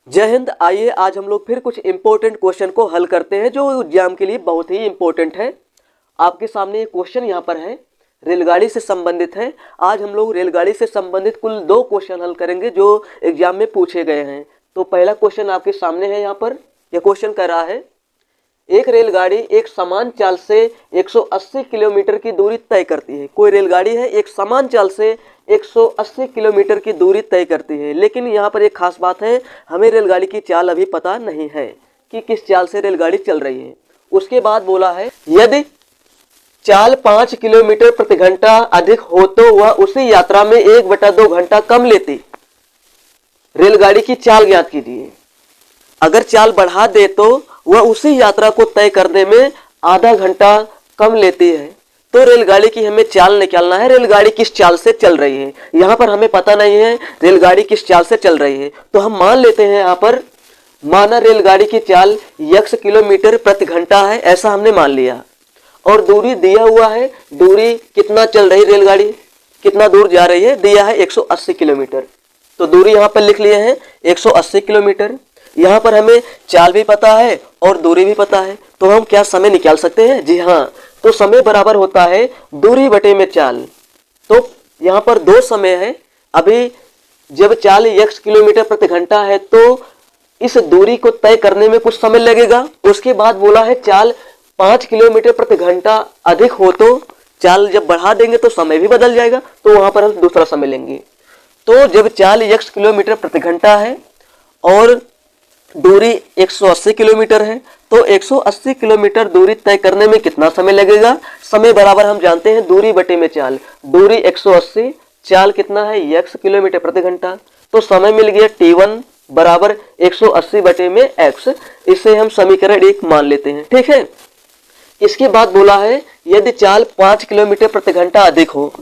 जय हिंद। आइए आज हम लोग फिर कुछ इम्पोर्टेंट क्वेश्चन को हल करते हैं जो एग्जाम के लिए बहुत ही इम्पोर्टेंट है। आपके सामने ये क्वेश्चन यहाँ पर है, रेलगाड़ी से संबंधित है। आज हम लोग रेलगाड़ी से संबंधित कुल 2 क्वेश्चन हल करेंगे जो एग्जाम में पूछे गए हैं। तो पहला क्वेश्चन आपके सामने है। यहाँ पर यह क्वेश्चन कह रहा है, एक रेलगाड़ी एक समान चाल से 180 किलोमीटर की दूरी तय करती है। कोई रेलगाड़ी है, एक समान चाल से 180 किलोमीटर की दूरी तय करती है, लेकिन यहाँ पर एक खास बात है, हमें रेलगाड़ी की चाल अभी पता नहीं है कि किस चाल से रेलगाड़ी चल रही है। उसके बाद बोला है, यदि चाल 5 किलोमीटर प्रति घंटा अधिक हो तो वह उसी यात्रा में 1/2 घंटा कम लेती। रेलगाड़ी की चाल ज्ञात कीजिए। अगर चाल बढ़ा दे तो वह उसी यात्रा को तय करने में आधा घंटा कम लेती है। तो रेलगाड़ी की हमें चाल निकालना है, रेलगाड़ी किस चाल से चल रही है। यहाँ पर हमें पता नहीं है रेलगाड़ी किस चाल से चल रही है, तो हम मान लेते हैं यहाँ पर, माना रेलगाड़ी की चाल x किलोमीटर प्रति घंटा है, ऐसा हमने मान लिया। और दूरी दिया हुआ है, दूरी कितना चल रही रेलगाड़ी, कितना दूर जा रही है, दिया है 180 किलोमीटर। तो दूरी यहाँ पर लिख लिए हैं 180 किलोमीटर। यहाँ पर हमें चाल भी पता है और दूरी भी पता है, तो हम क्या समय निकाल सकते हैं? जी हाँ, तो समय बराबर होता है दूरी बटे में चाल। तो यहाँ पर 2 समय है। अभी जब चाल x किलोमीटर प्रति घंटा है तो इस दूरी को तय करने में कुछ समय लगेगा। उसके बाद बोला है चाल 5 किलोमीटर प्रति घंटा अधिक हो तो चाल जब बढ़ा देंगे तो समय भी बदल जाएगा, तो वहां पर हम दूसरा समय लेंगे। तो जब चाल x किलोमीटर प्रति घंटा है और दूरी 180 किलोमीटर है, तो 180 किलोमीटर दूरी तय करने में कितना समय लगेगा? समय बराबर हम जानते हैं दूरी बटे में चाल। दूरी 180, चाल कितना है x किलोमीटर प्रति घंटा, तो समय मिल गया t1 बराबर 180 बटे में x। इसे हम समीकरण 1 मान लेते हैं। ठीक है। इसके बाद बोला है, यदि चाल 5 किलोमीटर प्रति घंटा अधिक हो,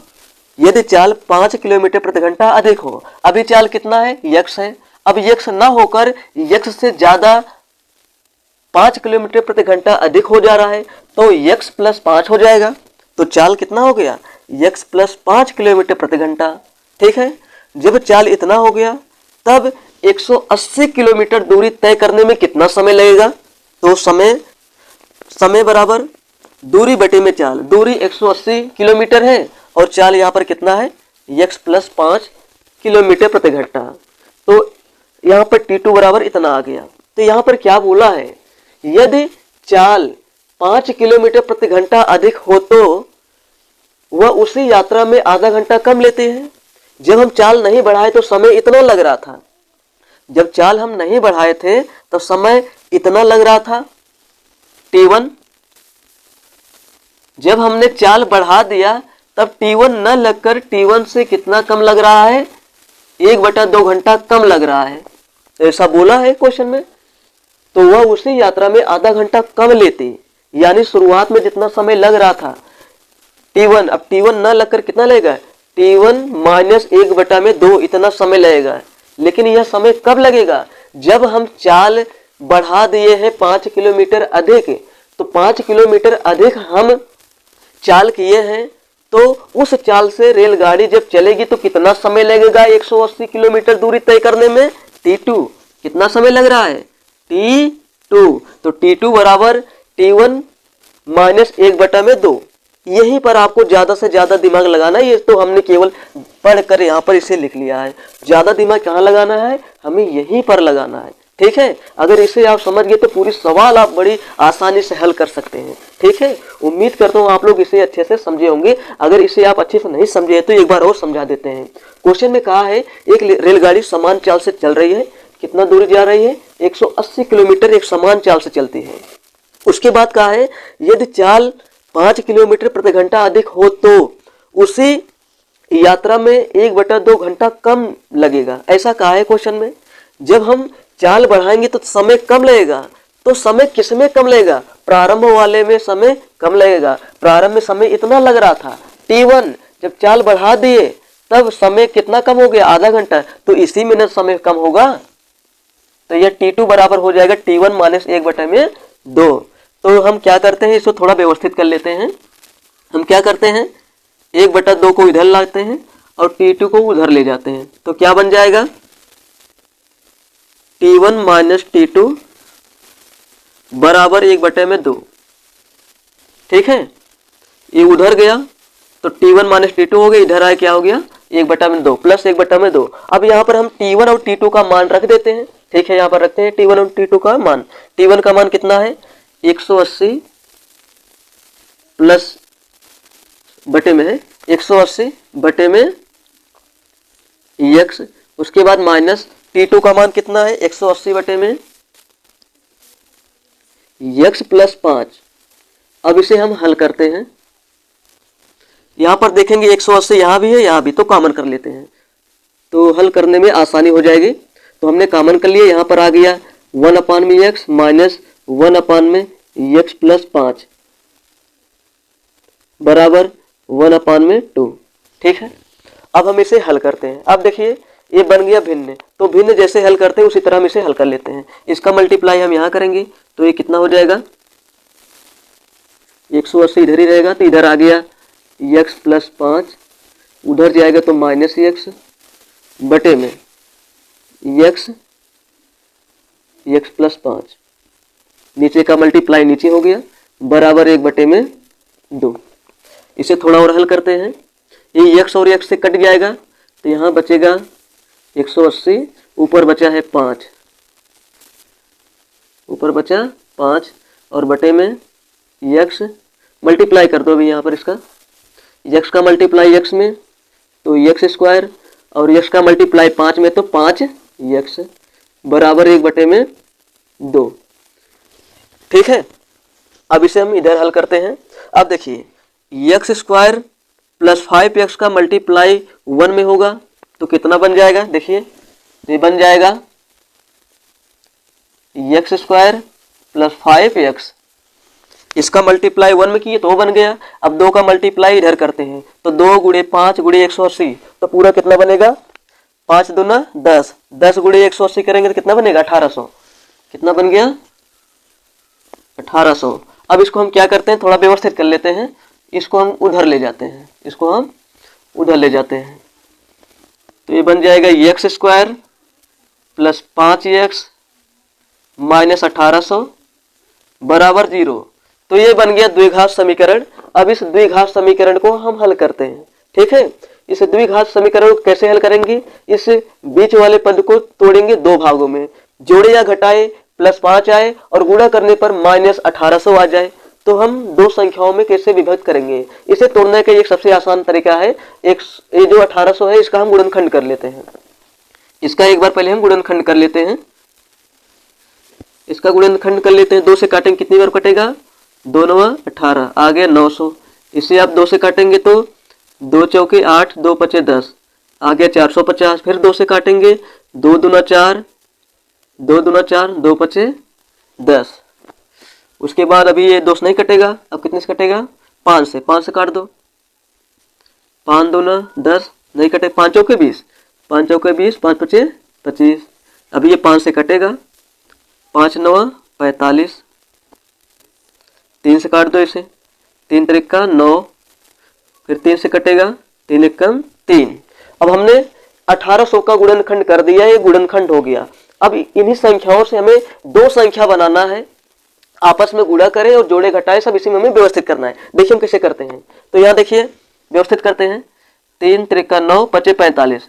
यदि चाल 5 किलोमीटर प्रति घंटा अधिक हो। अभी चाल कितना है? x है। अब x ना होकर x से ज्यादा 5 किलोमीटर प्रति घंटा अधिक हो जा रहा है, तो x प्लस 5 हो जाएगा। तो चाल कितना हो गया? x प्लस 5 किलोमीटर प्रति घंटा। ठीक है। जब चाल इतना हो गया तब 180 किलोमीटर दूरी तय करने में कितना समय लगेगा? तो समय बराबर दूरी बटे में चाल। दूरी 180 किलोमीटर है और चाल यहाँ पर कितना है? x प्लस 5 किलोमीटर प्रति घंटा। तो यहाँ पर t2 बराबर इतना आ गया। तो यहाँ पर क्या बोला है, यदि चाल 5 किलोमीटर प्रति घंटा अधिक हो तो वह उसी यात्रा में आधा घंटा कम लेते हैं। जब हम चाल नहीं बढ़ाए तो समय इतना लग रहा था, जब चाल हम नहीं बढ़ाए थे तो समय इतना लग रहा था t1। जब हमने चाल बढ़ा दिया तब t1 न लगकर t1 से कितना कम लग रहा है? 1/2 घंटा कम लग रहा है। ऐसा बोला है क्वेश्चन में। तो वह उसी यात्रा में आधा घंटा कम लेती, यानी शुरुआत में जितना समय लग रहा था t1, अब t1 न लगकर कितना लगेगा? t1 माइनस 1/2 इतना समय लगेगा। लेकिन यह समय कब लगेगा? जब हम चाल बढ़ा दिए हैं 5 किलोमीटर अधिक। तो 5 किलोमीटर अधिक हम चाल किए हैं, तो उस चाल से रेलगाड़ी जब चलेगी तो कितना समय लगेगा 180 किलोमीटर दूरी तय करने में? t2। कितना समय लग रहा है? t2। तो t2 बराबर t1 माइनस 1/2। यहीं पर आपको ज्यादा से ज्यादा दिमाग लगाना है। ये तो हमने केवल पढ़कर यहाँ पर इसे लिख लिया है। ज्यादा दिमाग कहाँ लगाना है? हमें यहीं पर लगाना है। ठीक है। अगर इसे आप समझ गए तो पूरी सवाल आप बड़ी आसानी से हल कर सकते हैं। ठीक है। उम्मीद करता हूँ आप लोग इसे अच्छे से समझे होंगे। अगर इसे आप अच्छे से नहीं समझे तो एक बार और समझा देते हैं। क्वेश्चन में कहा है, एक रेलगाड़ी समान चाल से चल रही है। कितना दूरी जा रही है? 180 किलोमीटर एक समान चाल से चलती है। उसके बाद कहा है, यदि चाल 5 किलोमीटर प्रति घंटा अधिक हो तो उसी यात्रा में 1/2 घंटा कम लगेगा। ऐसा कहा है क्वेश्चन में। जब हम चाल बढ़ाएंगे तो समय कम लगेगा। तो समय किसमें कम लगेगा? प्रारंभ वाले में समय कम लगेगा। प्रारंभ में समय इतना लग रहा था t1, जब चाल बढ़ा दिए तब समय कितना कम हो गया? आधा घंटा। तो इसी में न समय कम होगा। तो यह t2 बराबर हो जाएगा t1 माइनस 1/2। तो हम क्या करते हैं, इसको थोड़ा व्यवस्थित कर लेते हैं। हम क्या करते हैं, 1/2 को इधर लाते हैं और t2 को उधर ले जाते हैं। तो क्या बन जाएगा? T1 माइनस T2 बराबर 1/2। ठीक है, ये उधर गया तो T1 माइनस T2 हो गया, इधर आया क्या हो गया 1/2 प्लस 1/2। अब यहाँ पर हम T1 और T2 का मान रख देते हैं। ठीक है, यहाँ पर रखते हैं T1 और T2 का मान। T1 का मान कितना है 180 प्लस बटे में है 180 बटे में x, उसके बाद माइनस T2 का मान कितना है 180 बटे में x प्लस 5। अब इसे हम हल करते हैं। यहाँ पर देखेंगे 180 यहाँ भी है यहाँ भी, तो कॉमन कर लेते हैं तो हल करने में आसानी हो जाएगी। तो हमने कॉमन कर लिया, यहाँ पर आ गया 1/x माइनस 1/x प्लस 5 बराबर 1/2। ठीक है, अब हम इसे हल करते हैं। अब देखिए ये बन गया भिन्न, तो भिन्न जैसे हल करते हैं उसी तरह हम इसे हल कर लेते हैं। इसका मल्टीप्लाई हम यहाँ करेंगे तो ये कितना हो जाएगा 180 इधर ही रहेगा, तो इधर आ गया x प्लस 5, उधर जाएगा तो माइनस x बटे में x प्लस 5, नीचे का मल्टीप्लाई नीचे हो गया बराबर 1/2। इसे थोड़ा और हल करते हैं। ये x और x से कट जाएगा तो यहाँ बचेगा 180, ऊपर बचा है 5, ऊपर बचा 5 और बटे में x मल्टीप्लाई कर दो अभी यहाँ पर इसका, x का मल्टीप्लाई x में तो x स्क्वायर और x का मल्टीप्लाई 5 में तो 5x बराबर 1/2। ठीक है, अब इसे हम इधर हल करते हैं। अब देखिए x स्क्वायर प्लस 5x का मल्टीप्लाई 1 में होगा तो कितना बन जाएगा, देखिए ये बन जाएगा x स्क्वायर प्लस 5x, इसका मल्टीप्लाई 1 में किए तो बन गया। अब 2 का मल्टीप्लाई इधर करते हैं तो 2 गुणे 5 गुणे 180, तो पूरा कितना बनेगा 5 दूना 10, 10 गुणे 180 करेंगे तो कितना बनेगा 1800। कितना बन गया 1800। अब इसको हम क्या करते हैं थोड़ा व्यवस्थित कर लेते हैं, इसको हम उधर ले जाते हैं, इसको हम उधर ले जाते हैं तो ये बन जाएगा x square plus 5x minus 1800 बराबर 0। तो ये बन गया द्विघात समीकरण। अब इस द्विघात समीकरण को हम हल करते हैं। ठीक है, इस द्विघात समीकरण को कैसे हल करेंगे, इस बीच वाले पद को तोड़ेंगे दो भागों में, जोड़े या घटाए प्लस 5 आए और गुणा करने पर माइनस 1800 आ जाए। तो हम दो संख्याओं में कैसे विभक्त करेंगे, इसे तोड़ने का एक सबसे आसान तरीका है, ये जो 1800 है इसका हम गुणनखंड कर लेते हैं। इसका एक बार पहले हम गुणनखंड कर लेते हैं, इसका गुणनखंड कर लेते हैं। 2 से काटेंगे कितनी बार कटेगा 2 9 18, आ गया 900। इसे आप 2 से काटेंगे तो 2 चौके 8, 2 पचे 10, आ गया 450। फिर 2 से काटेंगे 2 दूना 4, 2 दूना 4, 2 पचे 10। उसके बाद अभी ये 2 से नहीं कटेगा, अब कितने से कटेगा 5 से, 5 से काट दो, 5 दूना 10, नहीं कटे 5 चौके 20, 5 चौके 20, 5 पचे 25। अभी ये 5 से कटेगा, 5 9 45, 3 से काट दो इसे, 3 त्रिका 9, फिर 3 से कटेगा, 3 एकम 3। अब हमने 1800 का गुणनखंड कर दिया, ये गुणनखंड हो गया। अब इन्हीं संख्याओं से हमें दो संख्या बनाना है, आपस में गुणा करें और जोड़े घटाए सब इसी में हमें व्यवस्थित करना है। देखिए हम कैसे करते हैं, तो यहाँ देखिए व्यवस्थित करते हैं। 3 त्रिका 9 पचे 45,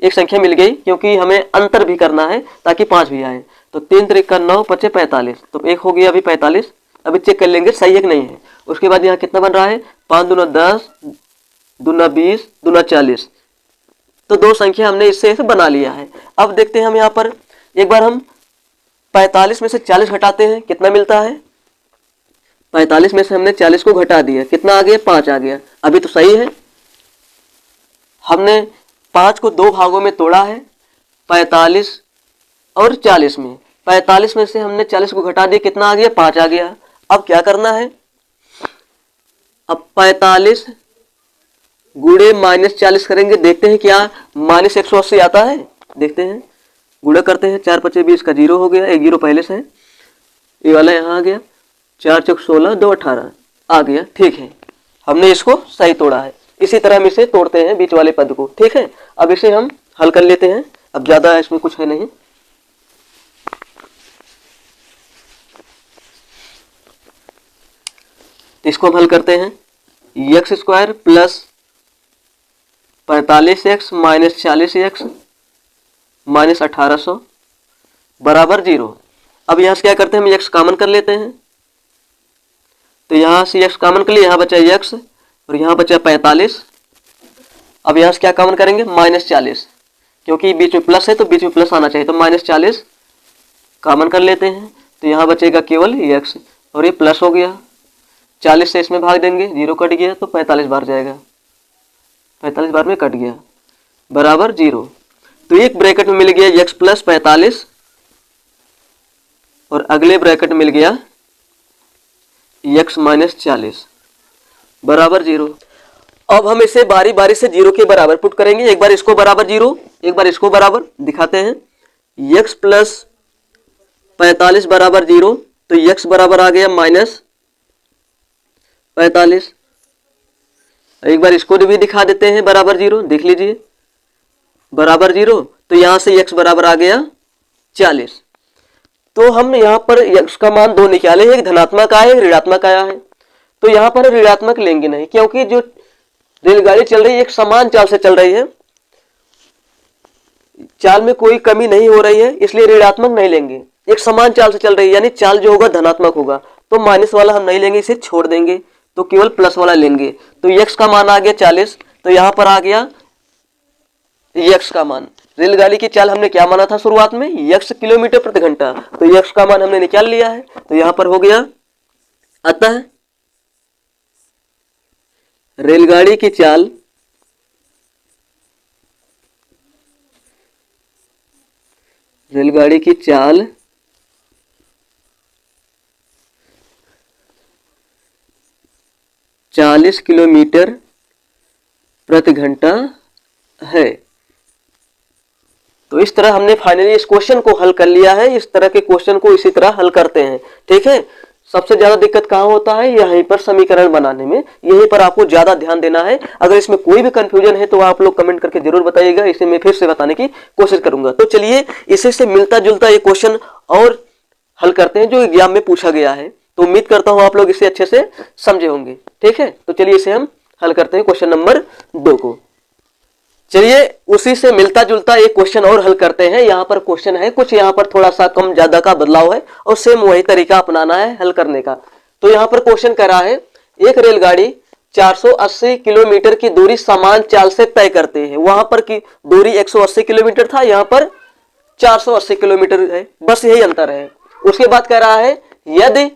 एक संख्या मिल गई क्योंकि हमें अंतर भी करना है ताकि 5 भी आए। तो 3 त्रिका 9 पचे 45, तो एक हो गया अभी 45। अभी चेक कर लेंगे सही है कि नहीं है। उसके बाद यहाँ कितना बन रहा है 5 दूना 10, दूना 20, दूना 40। तो दो संख्या हमने इससे बना लिया है। अब देखते हैं हम यहाँ पर एक बार हम 45 में से 40 घटाते हैं, कितना मिलता है। 45 में से हमने 40 को घटा दिया, कितना आ गया 5 आ गया। अभी तो सही है। हमने 5 को दो भागों में तोड़ा है, 45 और 40 में। 45 में से हमने 40 को घटा दिया, कितना आ गया 5 आ गया। अब क्या करना है, अब 45 गुणे माइनस 40 करेंगे, देखते हैं क्या माइनस 180 आता है। देखते हैं, गुणा करते हैं, 4 पचे 20 का 0 हो गया, एक 0 पहले से है, ये वाला यहाँ आ गया, 4 चौक 16, 2 18 आ गया। ठीक है, हमने इसको सही तोड़ा है। इसी तरह हम इसे तोड़ते हैं बीच वाले पद को। ठीक है, अब इसे हम हल कर लेते हैं, अब ज़्यादा इसमें कुछ है नहीं। तो इसको हम हल करते हैं। X square plus 45x minus 40x minus 1800 बराबर 0। अब यहाँ से क्या करते हैं, हम x कॉमन कर लेते हैं। तो यहाँ से x कॉमन कर लिए, यहाँ बचा x और यहाँ बचा 45। अब यहाँ से क्या कॉमन करेंगे, माइनस 40, क्योंकि बीच में प्लस है तो बीच में प्लस आना चाहिए, तो माइनस 40 कॉमन कर लेते हैं। तो यहाँ बचेगा केवल x और ये प्लस हो गया, 40 से इसमें भाग देंगे, 0 कट गया तो 45 बार जाएगा, 45 बार में कट गया बराबर 0। तो एक ब्रैकेट में मिल गया x प्लस 45 और अगले ब्रैकेट में मिल गया x माइनस 40 बराबर 0। अब हम इसे बारी बारी से 0 के बराबर पुट करेंगे। एक बार इसको बराबर 0, एक बार इसको बराबर दिखाते हैं। x प्लस 45 बराबर 0, तो x बराबर आ गया माइनस 45। एक बार इसको भी दिखा देते हैं बराबर 0, देख लीजिए बराबर 0। तो यहां से x बराबर आ गया 40। तो हम यहाँ पर x का मान 2 निकाले, एक धनात्मक आया, एक ऋणात्मक आया है। तो यहाँ पर ऋणात्मक लेंगे नहीं, क्योंकि जो रेलगाड़ी चल रही है एक समान चाल से चल रही है, चाल में कोई कमी नहीं हो रही है, इसलिए ऋणात्मक नहीं लेंगे। एक समान चाल से चल रही है, यानी चाल जो होगा धनात्मक होगा, तो माइनस वाला हम नहीं लेंगे, इसे छोड़ देंगे, तो केवल प्लस वाला लेंगे। तो x का मान आ गया 40, तो यहां पर आ गया x का मान। रेलगाड़ी की चाल हमने क्या माना था शुरुआत में, x किलोमीटर प्रति घंटा, तो x का मान हमने निकाल लिया है, तो यहां पर हो गया। अतः रेलगाड़ी की चाल चाल 40 किलोमीटर प्रति घंटा है। तो इस तरह हमने फाइनली इस क्वेश्चन को हल कर लिया है। इस तरह के क्वेश्चन को इसी तरह हल करते हैं, ठीक है। सबसे ज्यादा दिक्कत कहाँ होता है, यहीं पर समीकरण बनाने में, यहीं पर आपको ज्यादा ध्यान देना है। अगर इसमें कोई भी कंफ्यूजन है तो आप लोग कमेंट करके जरूर बताइएगा, इसे मैं फिर से बताने की कोशिश करूंगा। तो चलिए इसी से मिलता जुलता एक क्वेश्चन और हल करते हैं जो एग्जाम में पूछा गया है। तो उम्मीद करता हूं आप लोग इसे अच्छे से समझे होंगे, ठीक है। तो चलिए इसे हम हल करते हैं, क्वेश्चन नंबर 2 को। चलिए उसी से मिलता जुलता एक क्वेश्चन और हल करते हैं। यहाँ पर क्वेश्चन है कुछ, यहाँ पर थोड़ा सा कम ज्यादा का बदलाव है और सेम वही तरीका अपनाना है हल करने का। तो यहाँ पर क्वेश्चन कह रहा है, एक रेलगाड़ी 480 किलोमीटर की दूरी समान चाल से तय करते हैं। वहां पर की दूरी 180 किलोमीटर था, यहाँ पर 480 किलोमीटर है, बस यही अंतर है। उसके बाद कह रहा है, यदि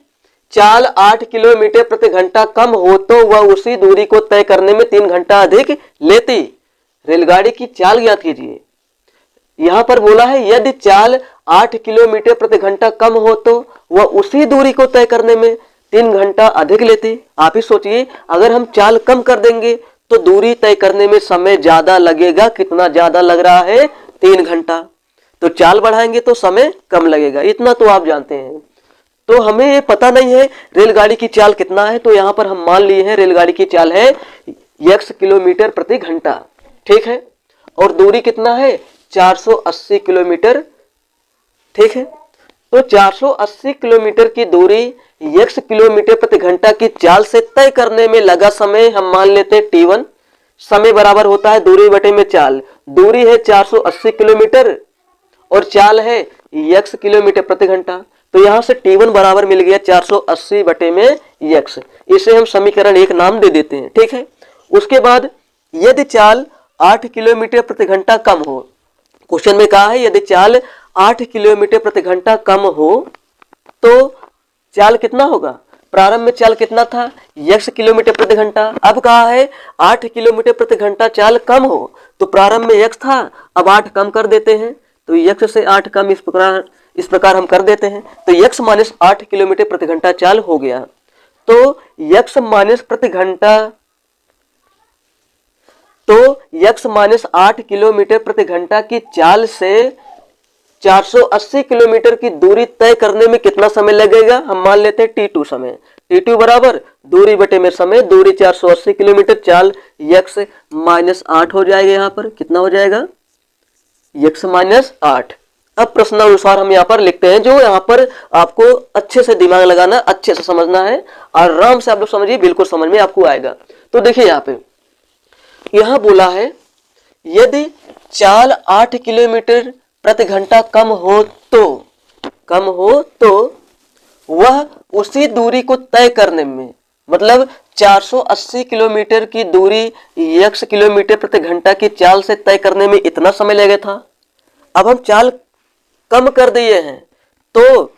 चाल 8 किलोमीटर प्रति घंटा कम हो तो वह उसी दूरी को तय करने में 3 घंटा अधिक लेती। रेलगाड़ी की चाल ज्ञात कीजिए। यहां पर बोला है यदि चाल 8 किलोमीटर प्रति घंटा कम हो तो वह उसी दूरी को तय करने में 3 घंटा अधिक लेती। आप ही सोचिए, अगर हम चाल कम कर देंगे तो दूरी तय करने में समय ज्यादा लगेगा। कितना ज्यादा लग रहा है, 3 घंटा। तो चाल बढ़ाएंगे तो समय कम लगेगा, इतना तो आप जानते हैं। तो हमें ये पता नहीं है रेलगाड़ी की चाल कितना है, तो यहां पर हम मान लिए हैं रेलगाड़ी की चाल है x किलोमीटर प्रति घंटा, ठीक है। और दूरी कितना है, 480 किलोमीटर, ठीक है। तो 480 किलोमीटर की दूरी x किलोमीटर प्रति घंटा की चाल से तय करने में लगा समय हम मान लेते हैं t1। समय बराबर होता है दूरी बटे में चाल। दूरी है 480 किलोमीटर और चाल है x किलोमीटर प्रति घंटा। तो यहां से t1 बराबर मिल गया 480 बटे में x। इसे हम समीकरण 1 नाम दे देते हैं, ठीक है। उसके बाद यदि चाल 8 किलोमीटर प्रति घंटा कम हो, क्वेश्चन में कहा है यदि चाल 8 किलोमीटर प्रति घंटा कम हो तो चाल कितना होगा। प्रारंभ में चाल कितना था, x किलोमीटर प्रति घंटा। अब कहा है 8 किलोमीटर प्रति घंटा चाल कम हो, तो प्रारंभ में x था, अब 8 कम कर देते हैं, तो x से 8 कम इस प्रकार हम कर देते हैं। तो x माइनस 8 किलोमीटर प्रति घंटा चाल हो गया। तो x minus x minus 8 kilometre प्रति घंटा की चाल से 480 किलोमीटर की दूरी तय करने में कितना समय लगेगा, हम मान लेते हैं t2 समय। t2 बराबर दूरी बटे में समय, दूरी 480 किलोमीटर, चाल x माइनस 8 हो जाएगा। यहाँ पर कितना हो जाएगा, x माइनस 8। अब प्रश्नानुसार हम यहाँ पर लिखते हैं, जो यहाँ पर आपको अच्छे से दिमाग लगाना, अच्छे से समझना है, आराम से आप लोग समझिए, बिल्कुल समझ में आपको आएगा। तो देखिए यहाँ पे यहाँ बोला है यदि चाल 8 किलोमीटर प्रति घंटा कम हो तो वह उसी दूरी को तय करने में, मतलब 480 किलोमीटर की दूरी x किलोमीटर प्रति घंटा की चाल से तय करने में इतना समय लगा था। अब हम चाल कम कर दिए हैं, तो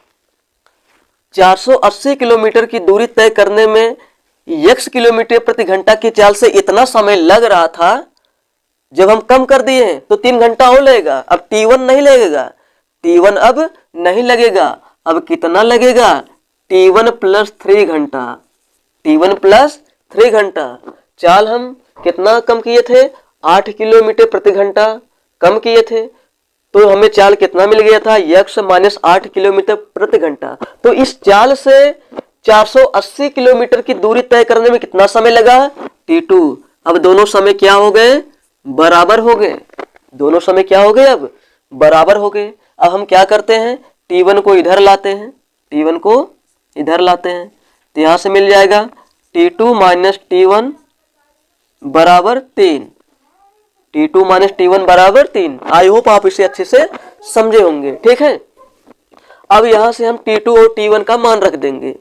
480 किलोमीटर की दूरी तय करने में x किलोमीटर प्रति घंटा की चाल से इतना समय लग रहा था, जब हम कम कर दिए हैं तो 3 घंटा हो लगेगा। अब T1 नहीं लगेगा, T1 अब नहीं लगेगा, अब कितना लगेगा, T1 प्लस 3 घंटा, T1 प्लस 3 घंटा। चाल हम कितना कम किए थे, 8 किलोमीटर प्रति घंटा कम किए थे, तो हमें चाल कितना मिल गया था, x माइनस 8 किलोमीटर प्रति घंटा। तो इस चाल से 480 किलोमीटर की दूरी तय करने में कितना समय लगा, T2। अब दोनों समय क्या हो गए, बराबर हो गए, दोनों समय क्या हो गए, अब बराबर हो गए। अब हम क्या करते हैं, T1 को इधर लाते हैं, T1 को इधर लाते हैं, तो यहां से मिल जाएगा T2 माइनस T1 बराबर 3, T2 माइनस T1 बराबर 3। आई होप आप इसे अच्छे से समझे होंगे, ठीक है। अब यहां से हम T2 और T1 का मान रख देंगे,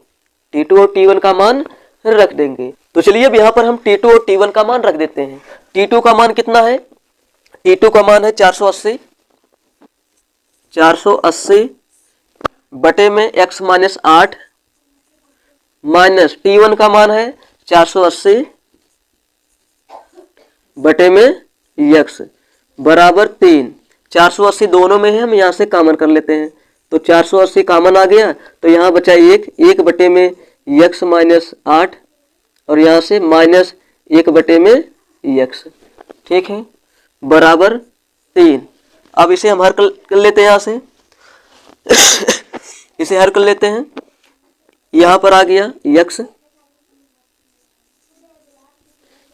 T2 और T1 का मान रख देंगे। तो चलिए अब यहां पर हम T2 और T1 का मान रख देते हैं। T2 का मान कितना है, T2 का मान है 480 बटे में x माइनस 8 माइनस T1 का मान है 480 बटे में x बराबर 3। 480 दोनों में है, हम यहाँ से कॉमन कर लेते हैं, तो 480 कॉमन आ गया, तो यहाँ बचा 1 बटे में x माइनस 8 और यहाँ से माइनस 1 बटे में x, ठीक है, बराबर 3। अब इसे हम हल कर लेते हैं, यहाँ से इसे हल कर लेते हैं। यहाँ पर आ गया x,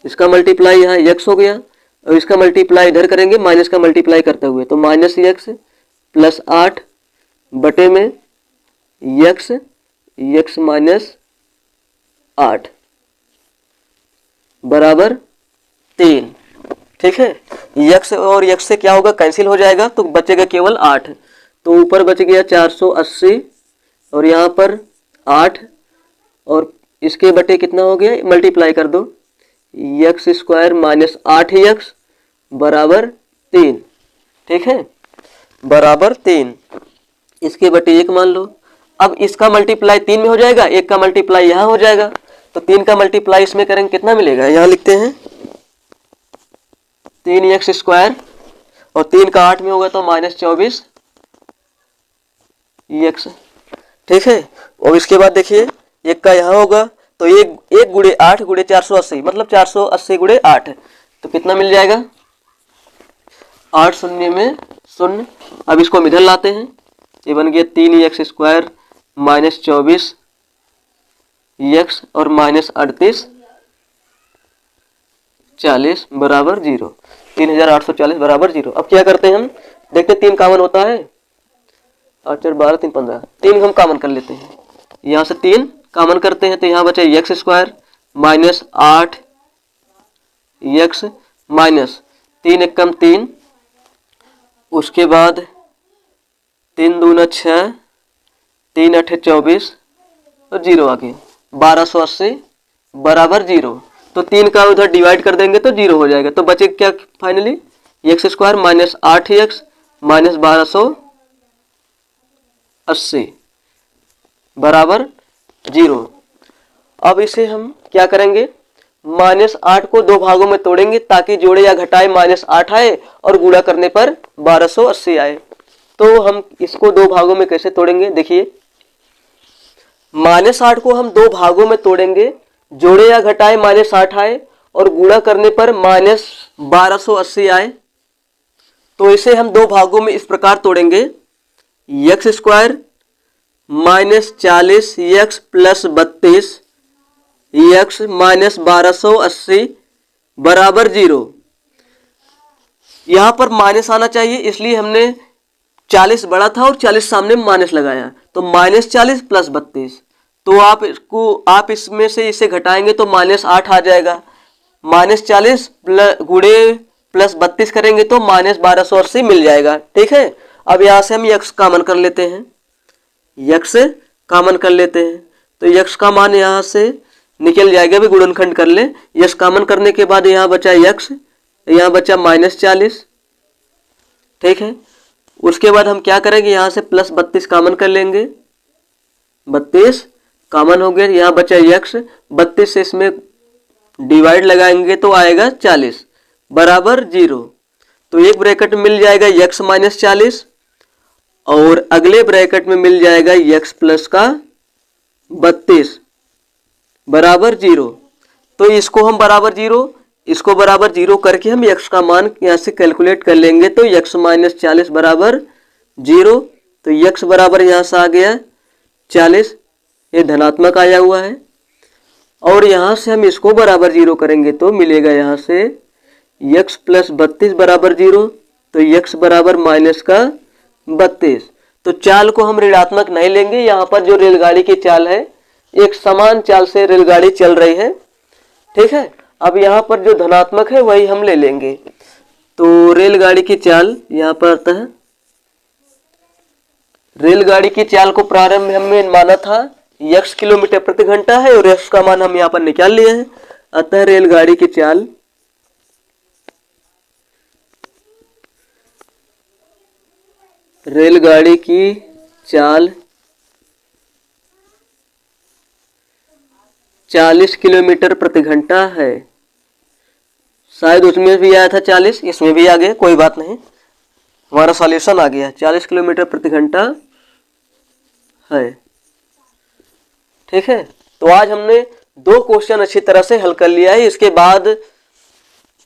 इसका मल्टीप्लाई यहाँ x हो गया, और इसका मल्टीप्लाई इधर करेंगे माइनस का मल्टीप्लाई करते हुए, तो माइनस x प्लस 8 बटे में x माइनस 8 बराबर 3, ठीक है। x और x से क्या होगा, कैंसिल हो जाएगा, तो बचेगा केवल 8। तो ऊपर बच गया 480 और यहाँ पर 8, और इसके बटे कितना हो गया, मल्टीप्लाई कर दो, x स्क्वायर माइनस 8x बराबर 3, ठीक है, बराबर 3। इसके बटे 1 मान लो। अब इसका मल्टीप्लाई 3 में हो जाएगा, 1 का मल्टीप्लाई यहाँ हो जाएगा, तो 3 का मल्टीप्लाई इसमें करेंगे, कितना मिलेगा, यहाँ लिखते हैं 3x स्क्वायर, और 3 का 8 में होगा तो माइनस 24x, ठीक है। और इसके बाद देखिए 1 का यहाँ होगा, तो 1 गुणे 8 गुणे 480, मतलब 480 गुणे 8, तो कितना मिल जाएगा, 8 शून्य में 0। अब इसको हम इधर लाते हैं, ये बन गया 3x स्क्वायर माइनस 24x और माइनस 38 40 बराबर 0, 3840 बराबर 0। अब क्या करते हैं हम, देखते हैं 3 कॉमन होता है, 8 4 12 3 15, 3 हम कॉमन कर लेते हैं, यहाँ से 3 कॉमन करते हैं, तो यहाँ बचे x square minus 8x minus 3 एकम 3, उसके बाद 3 दूना 6, 3 8 24 और 0 आ गया, 1280 बराबर 0। तो 3 का उधर डिवाइड कर देंगे तो 0 हो जाएगा, तो बचे क्या finally, x square minus 8x minus 1280 बराबर 0। अब इसे हम क्या करेंगे, माइनस 8 को 2 भागों में तोड़ेंगे, ताकि जोड़े या घटाए माइनस 8 आए और गुणा करने पर 1280 आए। तो हम इसको 2 भागों में कैसे तोड़ेंगे, देखिए माइनस 8 को हम 2 भागों में तोड़ेंगे, जोड़े या घटाए माइनस 8 आए और गुणा करने पर माइनस 1280 आए। तो इसे हम 2 भागों में इस प्रकार तोड़ेंगे, x square minus 40x plus 32 x minus 1280 बराबर 0। यहाँ पर माइनस आना चाहिए, इसलिए हमने 40 बड़ा था और 40 सामने माइनस लगाया, तो -40 + 32। तो आप इसमें से इसे घटाएंगे तो -8 आ जाएगा। -40 गुणे +32 करेंगे तो -1280 मिल जाएगा। ठीक है, अब यहाँ से हम यक्स कॉमन कर लेते हैं, यक्स कॉमन कर लेते हैं, तो यक्स का मान यहाँ से निकल जाएगा। भी गुणनखंड कर ले, यक्स कॉमन करने के बाद यहाँ बचा यक्स, यहाँ बचा -40। ठीक है, उसके बाद हम क्या करेंगे, यहाँ से +32 कॉमन कर लेंगे, 32 कॉमन हो गया, यहाँ बचा यक्स, 32 से इसमें डिवाइड लगाएंगे तो आएगा 40 बराबर 0। तो एक ब्रैकेट में मिल जाएगा यक्स -40 और अगले ब्रैकेट में मिल जाएगा यक्स प्लस का 32 बराबर 0। तो इसको हम बराबर 0, इसको बराबर 0 करके हम यक्स का मान यहाँ से कैलकुलेट कर लेंगे, तो यक्स -40 बराबर 0। तो यक्स बराबर यहाँ से आ गया 40, ये धनात्मक आया हुआ है, और यहाँ से हम इसको बराबर 0 करेंगे तो मिलेगा यहाँ से यक्स प्लस 32 बराबर 0। तो यक्स बराबर -32। तो चाल को हम ऋणात्मक नहीं लेंगे, यहाँ पर जो रेलगाड़ी की चाल है एक समान चाल से रेलगाड़ी चल रही है। ठीक है, अब यहाँ पर जो धनात्मक है वही हम ले लेंगे। तो रेलगाड़ी की चाल यहाँ पर आता है, रेलगाड़ी की चाल को प्रारंभ में हमने माना था यक्स किलोमीटर प्रति घंटा है और यक्स का मान हम यहाँ पर निकाल लिए हैं। अतः रेलगाड़ी की चाल रेलगाड़ी की चाल 40 किलोमीटर प्रति घंटा है। शायद उसमें भी आया था 40, इसमें भी आ गया, कोई बात नहीं, हमारा सॉल्यूशन आ गया, 40 किलोमीटर प्रति घंटा है। ठीक है, तो आज हमने 2 क्वेश्चन अच्छी तरह से हल कर लिया है। इसके बाद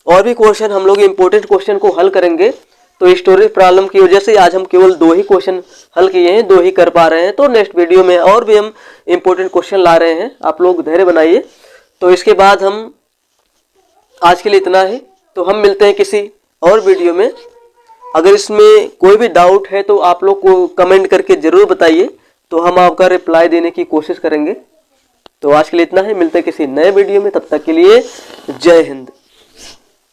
और भी क्वेश्चन हम लोग इम्पोर्टेंट क्वेश्चन को हल करेंगे। तो स्टोरेज प्रॉब्लम की वजह से आज हम केवल 2 ही क्वेश्चन हल किए हैं, 2 ही कर पा रहे हैं। तो नेक्स्ट वीडियो में और भी हम इम्पोर्टेंट क्वेश्चन ला रहे हैं, आप लोग धैर्य बनाइए। तो इसके बाद हम आज के लिए इतना ही, तो हम मिलते हैं किसी और वीडियो में। अगर इसमें कोई भी डाउट है तो आप लोग को कमेंट करके ज़रूर बताइए, तो हम आपका रिप्लाई देने की कोशिश करेंगे। तो आज के लिए इतना ही, मिलते हैं किसी नए वीडियो में, तब तक के लिए जय हिंद।